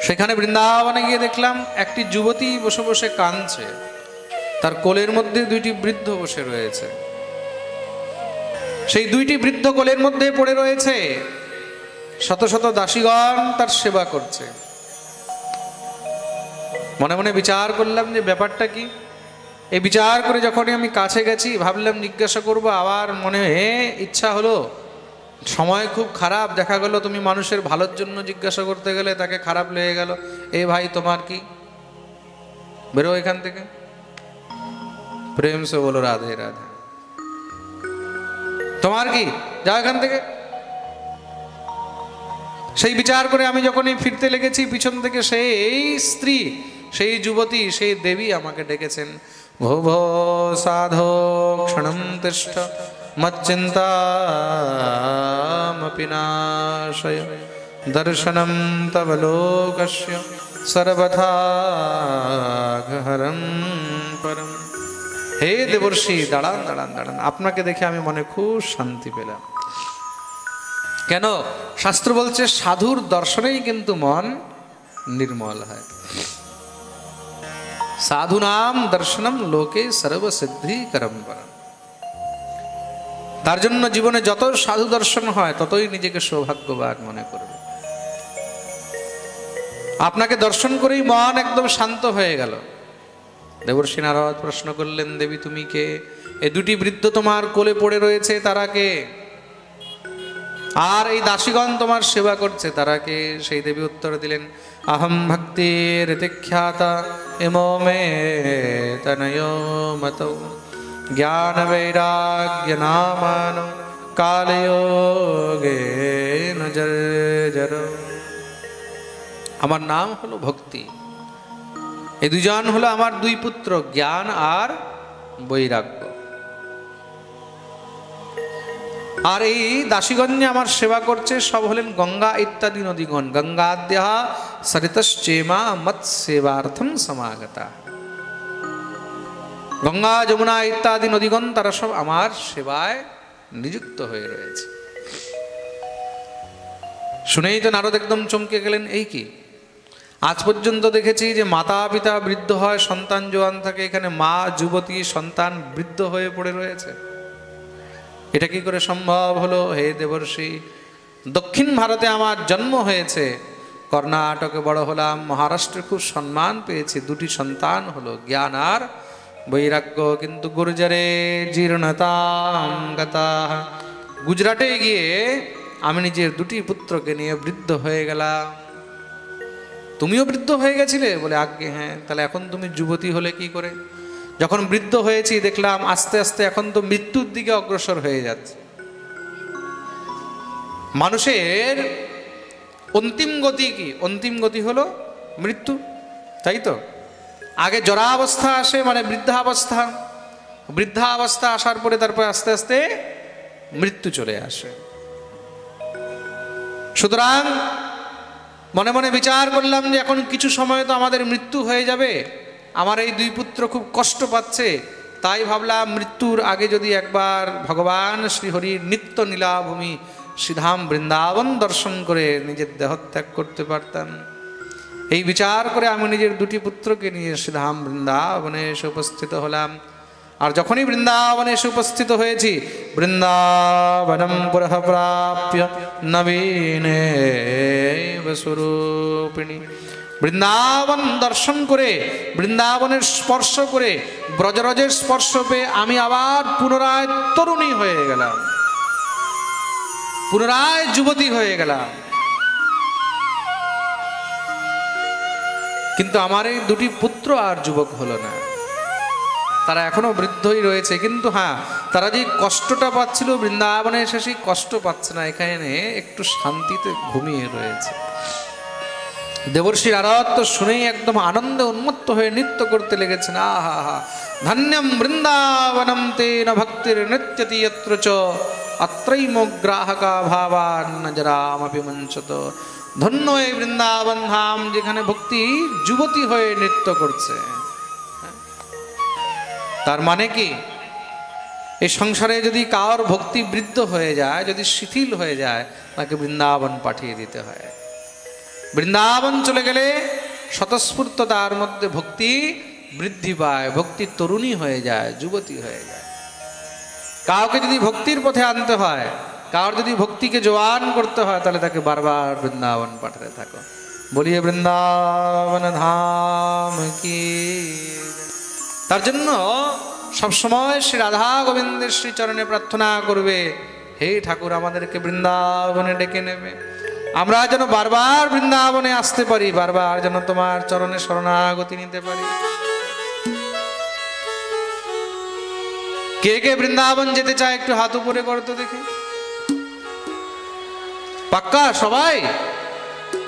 সেখানে বৃন্দাবনে গিয়ে দেখলাম একটি যুবতী বসে বসে কাঁদছে, তার কোলের মধ্যে দুইটি বৃদ্ধ বসে রয়েছে। সেই দুইটি বৃদ্ধ কোলের মধ্যে পড়ে রয়েছে, শত শত দাসীগণ তার সেবা করছে। মনে মনে বিচার করলাম যে ব্যাপারটা কি। এই বিচার করে যখনই আমি কাছে গেছি, ভাবলাম জিজ্ঞাসা করব, আবার মনে ইচ্ছা হলো, সময় খুব খারাপ, দেখা গেল তুমি মানুষের ভালোর জন্য জিজ্ঞাসা করতে গেলে তাকে খারাপ লেগে গেল। এ ভাই তোমার কি, বেরো এখান থেকে, প্রেম সে বলো রাধে রাধে, তোমার কি, যাও এখান থেকে। সেই বিচার করে আমি যখনই ফিরতে লেগেছি, পিছন থেকে সেই স্ত্রী, সেই যুবতী, সেই দেবী আমাকে ডেকেছেন, ভো ভো সাধো ক্ষণম তিষ্ঠ মচ্চিন্তামপি নাশয় দর্শনম তব লোকস্য সর্বথা হরম পরম। হে দেবর্ষি, দাঁড়ান দাঁড়ান দাঁড়ান, আপনাকে দেখে আমি মনে খুব শান্তি পেলাম। কেন? শাস্ত্র বলছে সাধুর দর্শনেই কিন্তু মন নির্মল হয়। সাধু নাম দর্শনম লোকে সর্বসিদ্ধি করম পরম। তার জন্য জীবনে যত সাধু দর্শন হয় ততই নিজেকে সৌভাগ্যবান মনে করবে। আপনাকে দর্শন করেই মন একদম শান্ত হয়ে গেল। দেবর্ষি নারদ প্রশ্ন করলেন, দেবী তুমি কে? এই দুটি বৃদ্ধ তোমার কোলে পড়ে রয়েছে, তারা কে? আর এই দাসীগণ তোমার সেবা করছে, তারা কে? সেই দেবী উত্তর দিলেন, अहम भक्तिरितिख्याता इमो मे तनयो मतो ज्ञान वैराग्य नामानो कालयोगे न जर्जरो। আমার নাম হলো ভক্তি। এই দুজন হলো আমার দুই পুত্র, জ্ঞান আর বৈরাগ্য। আর এই দাসীগঞ্জে আমার সেবা করছে সব হলেন গঙ্গা ইত্যাদি নদীগণ। গঙ্গাদ্যা সরিতশ্চেমা মৎ সেবার্থম সমাগতা। গঙ্গা যমুনা ইত্যাদি নদীগণ তারা সব আমার সেবায় নিযুক্ত হয়ে রয়েছে। শুনেই তো নারদ একদম চমকে গেলেন, এই কি? আজ পর্যন্ত দেখেছি যে মাতা পিতা বৃদ্ধ হয়, সন্তান জোয়ান থাকে, এখানে মা যুবতী, সন্তান বৃদ্ধ হয়ে পড়ে রয়েছে। এটা কি করে সম্ভব হলো? হে দেবর্ষি, দক্ষিণ ভারতে আমার জন্ম হয়েছে, কর্ণাটকে বড় হলাম, মহারাষ্ট্রে খুব সম্মান পেয়েছি, দুটি সন্তান হলো জ্ঞান আর বৈরাগ্য, কিন্তু গুর্জরে জীর্ণতাম গতা। গুজরাটে গিয়ে আমি নিজের দুটি পুত্রকে নিয়ে বৃদ্ধ হয়ে গেলাম। তুমিও বৃদ্ধ হয়ে গেছিলে? বলে আজ্ঞে হ্যাঁ। তাহলে এখন তুমি যুবতী হলে কি করে? যখন বৃদ্ধ হয়েছি দেখলাম আস্তে আস্তে এখন তো মৃত্যুর দিকে অগ্রসর হয়ে যাচ্ছে। মানুষের অন্তিম গতি কি? অন্তিম গতি হলো মৃত্যু, তাই তো? আগে জরাবস্থা আসে, মানে বৃদ্ধাবস্থা, বৃদ্ধাবস্থা আসার পরে তারপরে আস্তে আস্তে মৃত্যু চলে আসে। সুতরাং মনে মনে বিচার করলাম যে এখন কিছু সময় তো আমাদের মৃত্যু হয়ে যাবে, আমার এই দুই পুত্র খুব কষ্ট পাচ্ছে, তাই ভাবলাম মৃত্যুর আগে যদি একবার ভগবান শ্রীহরির নিত্য নীলাভূমি শ্রীধাম বৃন্দাবন দর্শন করে নিজের দেহত্যাগ করতে পারতাম। এই বিচার করে আমি নিজের দুটি পুত্রকে নিয়ে শ্রীধাম বৃন্দাবনে এসে উপস্থিত হলাম। আর যখনই বৃন্দাবনে এসে উপস্থিত হয়েছি, বৃন্দাবনম পুরঃ প্রাপ্য নবীনে স্বরূপিণী, বৃন্দাবন দর্শন করে, বৃন্দাবনের স্পর্শ করে, ব্রজরজের স্পর্শ পেয়ে আমি আবার পুনরায় তরুণী হয়ে গেলাম, পুনরায় যুবতী হয়ে গেলাম। কিন্তু আমার এই দুটি পুত্র আর যুবক হলো না, তারা এখনো বৃদ্ধই রয়েছে। কিন্তু হ্যাঁ, তারা যে কষ্টটা পাচ্ছিল বৃন্দাবনে এসে সেই কষ্ট পাচ্ছে না, এখানে একটু শান্তিতে ঘুমিয়ে রয়েছে। দেবর্ষি নারদ তো শুনেই একদম আনন্দে উন্মত্ত হয়ে নৃত্য করতে লেগেছেন। আহা হা, ধন্যম বৃন্দাবনম তেন ভক্তির নৃত্যতি যত্র চ অত্রৈমগ্রাহকা ভাবান নজরামপি মঞ্চত। ধন্য এই বৃন্দাবন ধাম, যেখানে ভক্তি যুবতী হয়ে নৃত্য করছে। তার মানে কি? এই সংসারে যদি কার ভক্তি বৃদ্ধ হয়ে যায়, যদি শিথিল হয়ে যায়, তাকে বৃন্দাবন পাঠিয়ে দিতে হয়। বৃন্দাবন চলে গেলে স্বতঃস্ফূর্ত তার মধ্যে ভক্তি বৃদ্ধি পায়, ভক্তি তরুণী হয়ে যায়, যুবতী হয়ে যায়। কাউকে যদি ভক্তির পথে আনতে হয়, কারোর যদি ভক্তিকে জোয়ান করতে হয়, তাহলে তাকে বারবার বৃন্দাবন পাঠাতে থাকো। বলিয়ে বৃন্দাবন ধাম কি। তার জন্য সবসময় শ্রী রাধা গোবিন্দের শ্রীচরণে প্রার্থনা করবে, হে ঠাকুর আমাদেরকে বৃন্দাবনে ডেকে নেবে, আমরা যেন বারবার বৃন্দাবনে আসতে পারি, বারবার যেন তোমার চরণে শরণাগতি নিতে পারি। কে কে বৃন্দাবন যেতে চায় একটু হাত উপরে করতো দেখি। পাক্কা সবাই?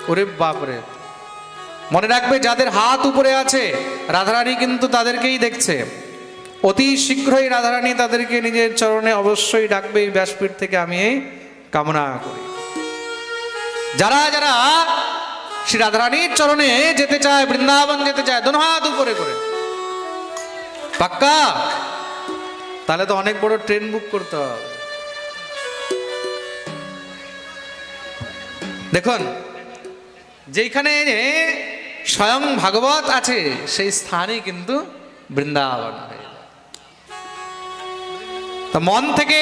ওরে বাপরে, মনে রাখবে যাদের হাত উপরে আছে রাধারানী কিন্তু তাদেরকেই দেখছে। অতি শীঘ্রই রাধারানী তাদেরকে নিজের চরণে অবশ্যই ডাকবে, এই ব্যাসপীঠ থেকে আমি এই কামনা করি। যারা যারা শ্রী রাধারানীর চরণে যেতে চায়, বৃন্দাবন যেতে চায়, দোনো হাত উপরে করে। পাক্কা? তাহলে তো অনেক বড় ট্রেন বুক করতে হবে। দেখুন, যেখানে স্বয়ং ভাগবত আছে সেই স্থানই কিন্তু বৃন্দাবন হয়ে যায়। তো মন থেকে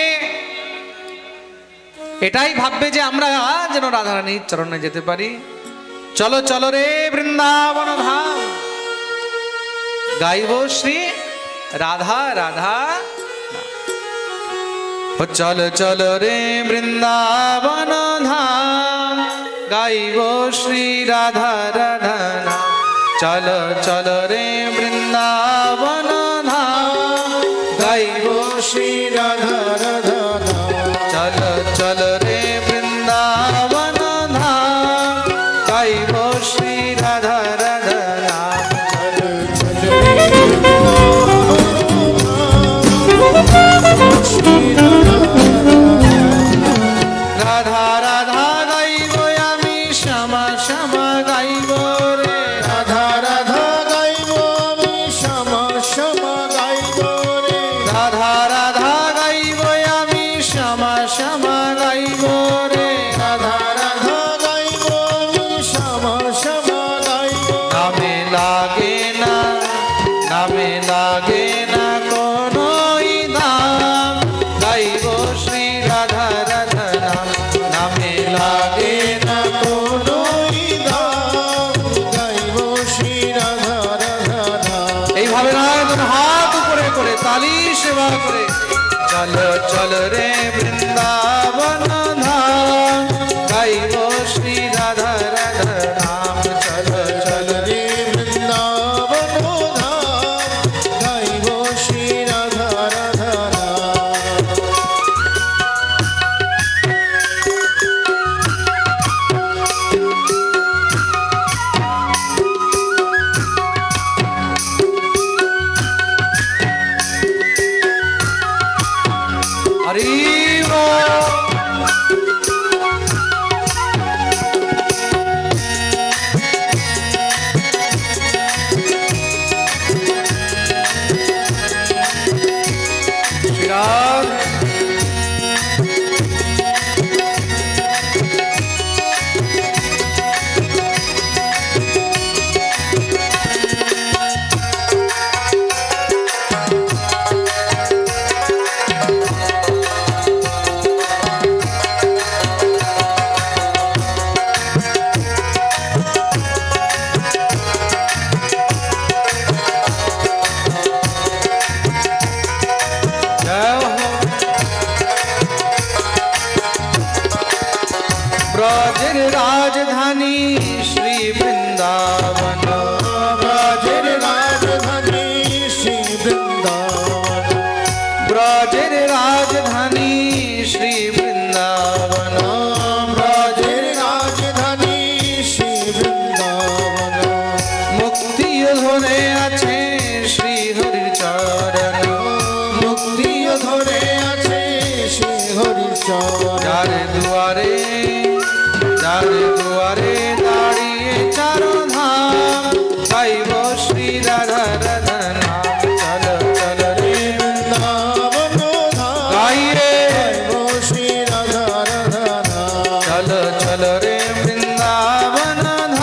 এটাই ভাববে যে আমরা যেন রাধারানীর চরণে যেতে পারি। চলো চলো রে বৃন্দাবন ধাম, গাইব শ্রী রাধা রাধা। চলো চলো রে বৃন্দাবন ধাম, গাইব শ্রী রাধা রাধা নাম। চলো চলো রে বৃন্দাবন ধাম, গাইব শ্রী রাধা রাধা নাম। চলো চলো রে বৃন্দাবন ধাম, গাইব শ্রী রাধা রাধা নাম। চলো চলো রাধা রাধা গাইব আমি, শ্যামা শ্যামা গাইব রে। রাধা রাধা গাইব আমি, শ্যামা শ্যামা গাইব রে। রাধা রাধা গাইব আমি, শ্যামা শ্যামা গাইব রে। রাধা রাধা গাইব আমি, শ্যামা শ্যামা গাইব। নামে লাগে না, নামে লাগে না কোনো দাম, গাইব শ্রী রাধা রাধা নাম। নামে লাগে না কোনো দাম, গাইব শ্রী রাধা রাধা নাম। এইভাবে নয়, হাত উপরে করে তালি সেবা করে চলো চলো রে বৃন্দাবন ধাম, গাইব শ্রী রাধা রাধা নাম। চলো চলো রে বৃন্দাবন ধাম, গাইব শ্রী রাধা রাধা নাম। হরি বল। শ্রীরাম ব্রজের রাজধানী শ্রী বৃন্দাবন, ব্রজের রাজধানী শ্রী বৃন্দাবন। ব্রজের রাজধানী শ্রী বৃন্দাবন, ব্রজের রাজধানী শ্রী বৃন্দাবন। মুক্তি ধরে আছে শ্রী হরির চরণ, মুক্তি ধরে আছে শ্রী হরির চরণ। যার দুয়ারে, যার দুয়ারে দাঁড়িয়ে চারো ধাম, গাইব শ্রী রাধা রাধা নাম। চলো চলো রে বৃন্দাবন ধাম, গাইরে গাইব শ্রী রাধা রাধা নাম। চলো চলো রে বৃন্দাবন ধাম,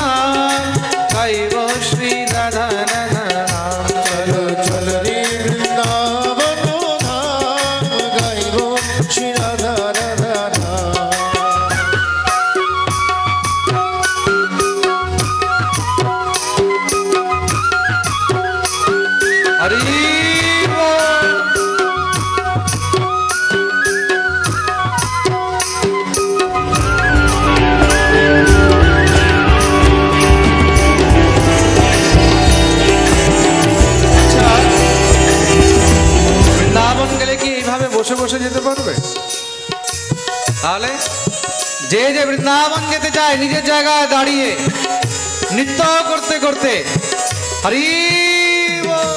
যে যে বৃন্দাবন যেতে চায় নিজের জায়গায় দাঁড়িয়ে নৃত্য করতে করতে হরি বল।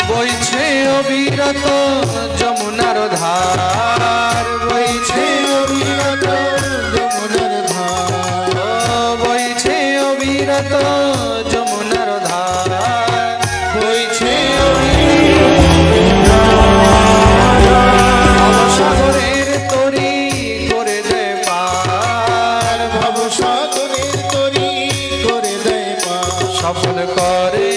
বইছে অবিরত যমুনার ধার, বইছে অবিরত যমুনার ধার, বইছে অবিরত যমুনার ধার, বইছে ভবসাগরের তরি করে দেয় পার, ভবসাগরের তরি করে দেয় পার, সফল করে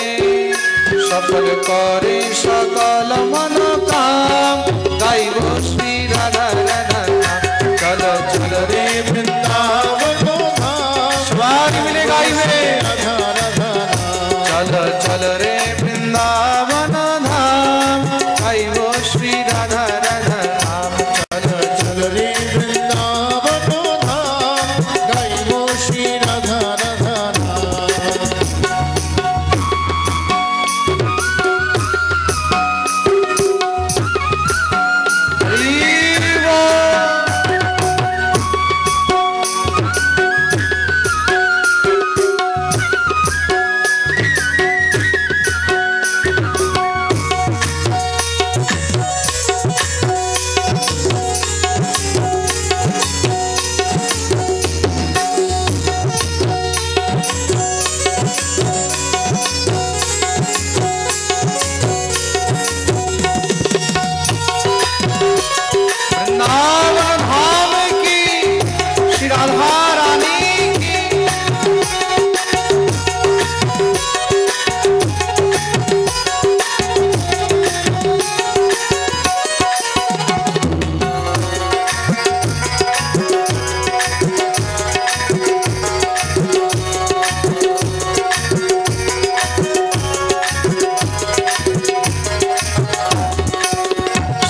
সফল করে সকল মনোকাম, গাইব শ্রী রাধা রাধা নাম। চলো চলো রে বৃন্দাবন ধাম, সবাই মিলে গাইবে রাধা রাধা নাম। চলো চলো রে বৃন্দাবন ধাম, গাইব শ্রী রাধা রাধা নাম। চলো চলো রে বৃন্দাবন ধাম, গাইব শ্রী রাধা রাধা নাম।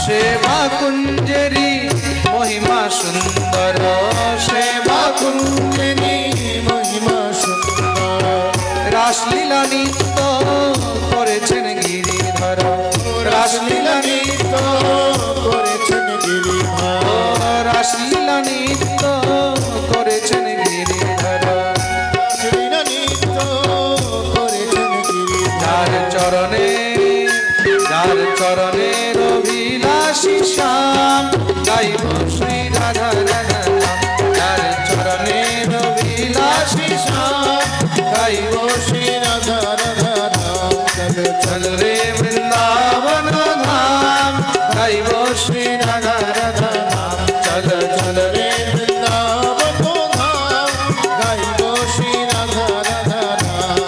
सेवा कुंजरी महिमा सुंदर, सेवा कुंजरी महिमा सुंदर, रासलीला नित्य करेছেন गिरिधर, रासलीला नित्य करेছেন गिरिधर, रासलीला नित्य करेছেন गिरिधर, रासलीला नित्य करेছেন गिरिधर। যার চরণের অভিলাষী শ্যাম, গাইব শ্রী রাধা রাধা নাম। যার চরণের অভিলাষী শ্যাম, গাইব শ্রী রাধা রাধা নাম। চলো চলো রে বৃন্দাবন ধাম, গাইব শ্রী রাধা রাধা নাম। চলো চলো রে বৃন্দাবন ধাম, গাইব শ্রী রাধা রাধা নাম।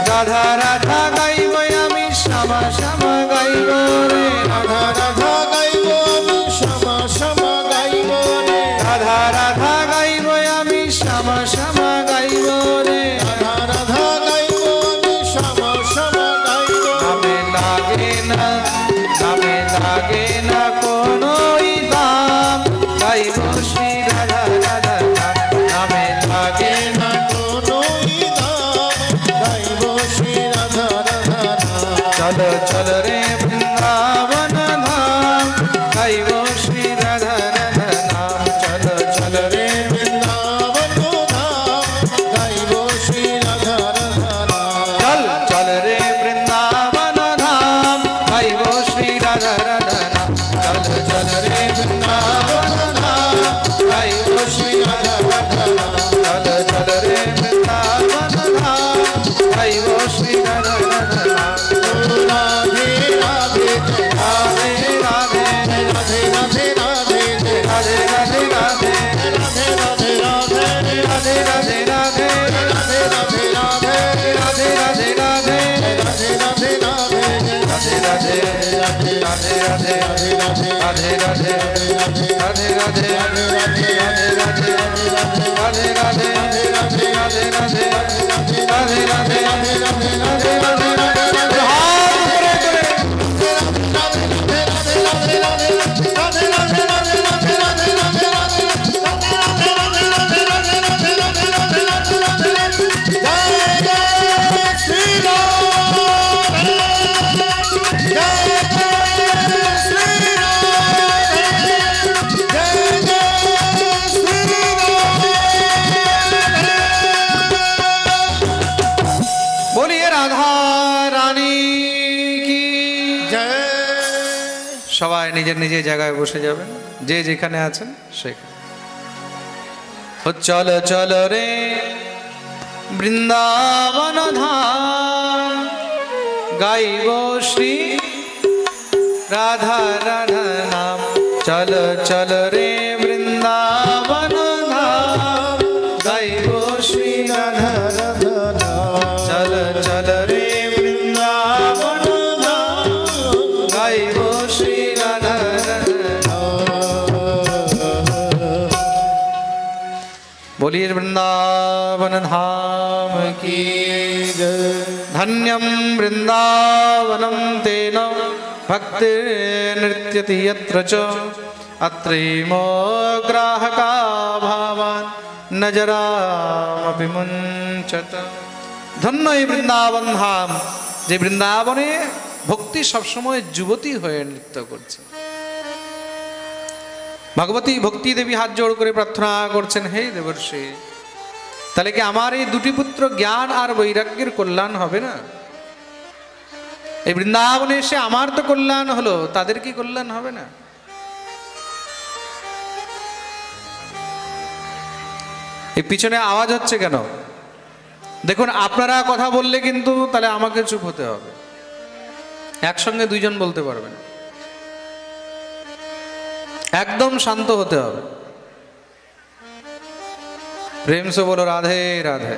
রাধা রাধা গাইব আমি শ্যামা শ্যামা গাইব রে, রাধা রাধা গাইব আমি শ্যামা শ্যামা গাইব রে, রাধা রাধা গাইব আমি শ্যামা শ্যামা গাইব রে, রাধা রাধা গাইব আমি শ্যামা শ্যামা গাইব। নামে লাগে না, নামে লাগে না কোনো দাম, গাইব শ্রী রাধা রাধা নাম। নামে লাগে না কোনো দাম, গাইব শ্রী রাধা রাধা নাম। চলো চলো রে বৃন্দাবন ধাম, গাইব শ্রী রাধা রাধা নাম। চলো চলো রে বৃন্দাবন ধাম, গাইব শ্রী রাধা রাধা নাম। চল চল রে বৃন্দাবন ধাম, গাইব শ্রী রাধা রাধা নাম। চল চল রে বৃন্দাবন ধাম, গাইব শ্রী রাধা রাধা নাম। চল চল রে বৃন্দাবন ধাম, গাইব শ্রী রাধা রাধা নাম। রাধে রাধে রাধে রাধে রাধে রাধে। রাধে রাধে রাধে রাধে রাধে রাধে রাধে রাধে রাধে রাধে সবাই নিজের নিজের জায়গায় বসে যাবেন, যে যেখানে আছেন সেখানে। চল চল রে বৃন্দাবন ধাম, গাইব শ্রী রাধা রাধা নাম। চল চল রে বৃন্দাবন ধাম, গাইব শ্রী রাধা রাধা নাম। চল চল রে বৃন্দাবন ধাম, গাইব শ্রী রাধা রাধা। बोलिए वृंदावन धाम की जय। धन्यं वृंदावनं तेन भक्तिर्नृत्यति यत्र च, अत्रैमो ग्राहका भावान् न जरामपि मुञ्चत। ধন্য এই বৃন্দাবন ধাম, যে বৃন্দাবনে ভক্তি সবসময় যুবতী হয়ে নৃত্য করছে। ভগবতী ভক্তি দেবী হাত জোড় করে প্রার্থনা করছেন, হে দেবর্ষি, তাহলে কি আমার এই দুটি পুত্র জ্ঞান আর বৈরাগ্যের কল্যাণ হবে না? এই বৃন্দাবনে এসে আমার তো কল্যাণ হলো, তাদের কি কল্যাণ হবে না? এই পিছনে আওয়াজ হচ্ছে কেন? দেখুন, আপনারা কথা বললে কিন্তু তাহলে আমাকে চুপ হতে হবে, একসঙ্গে দুইজন বলতে পারবে না, একদম শান্ত হতে হবে। প্রেম সে বলো রাধে রাধে।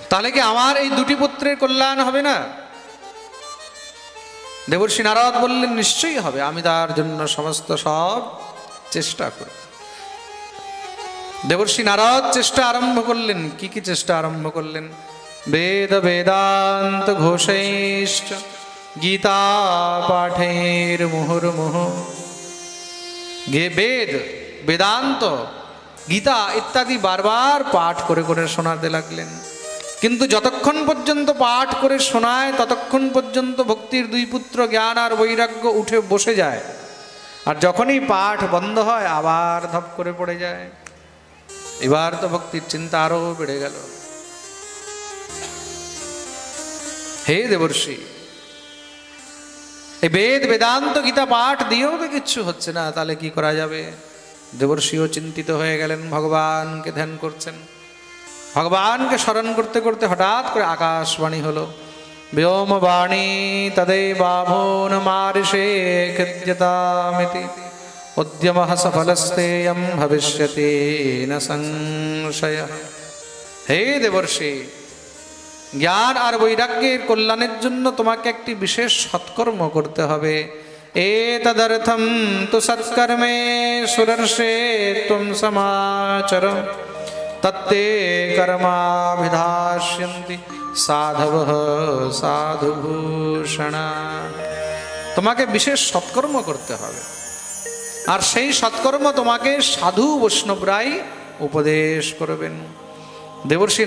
তাহলে কি আমার এই দুটি পুত্রের কল্যাণ হবে না? দেবর্ষি নারদ বললেন, নিশ্চয়ই হবে, আমি তার জন্য সমস্ত সব চেষ্টা করি। দেবর্ষি নারদ চেষ্টা আরম্ভ করলেন। কি কি চেষ্টা আরম্ভ করলেন? বেদ বেদান্ত ঘোষৈশ্চ গীতা পাঠের মুহুর্মুহ। বেদ বেদান্ত গীতা ইত্যাদি বারবার পাঠ করে করে শোনাতে লাগলেন। কিন্তু যতক্ষণ পর্যন্ত পাঠ করে শোনায় ততক্ষণ পর্যন্ত ভক্তির দুই পুত্র জ্ঞান আর বৈরাগ্য উঠে বসে যায়, আর যখনই পাঠ বন্ধ হয় আবার ধপ করে পড়ে যায়। এবার তো ভক্তির চিন্তা আরো বেড়ে গেল। হে দেবর্ষি, এই বেদ বেদান্ত গীতা পাঠ দিয়েও তো কিচ্ছু হচ্ছে না, তাহলে কি করা যাবে? দেবর্ষিও চিন্তিত হয়ে গেলেন, ভগবানকে ধ্যান করছেন। ভগবানকে স্মরণ করতে করতে হঠাৎ করে আকাশবাণী হলো, ব্যোমবাণী তদেবাভূন মারিষে খিদ্যতামিতি উদ্যমঃ সফলস্তেয়ং ভবিষ্যতি ন সংশয়ঃ। হে দেবর্ষি, জ্ঞান আর বৈরাগ্যের কল্যাণের জন্য তোমাকে একটি বিশেষ সৎকর্ম করতে হবে। এতদর্থম তু সৎকর্মে সুরর্ষে ত্বম সমাচর, তত্তে কর্মাভিধাস্যন্তি সাধবঃ সাধুভূষণা। তোমাকে বিশেষ সৎকর্ম করতে হবে, আর সেই সৎকর্ম তোমাকে সাধু বৈষ্ণবরাই উপদেশ করবেন। দেবর্ষি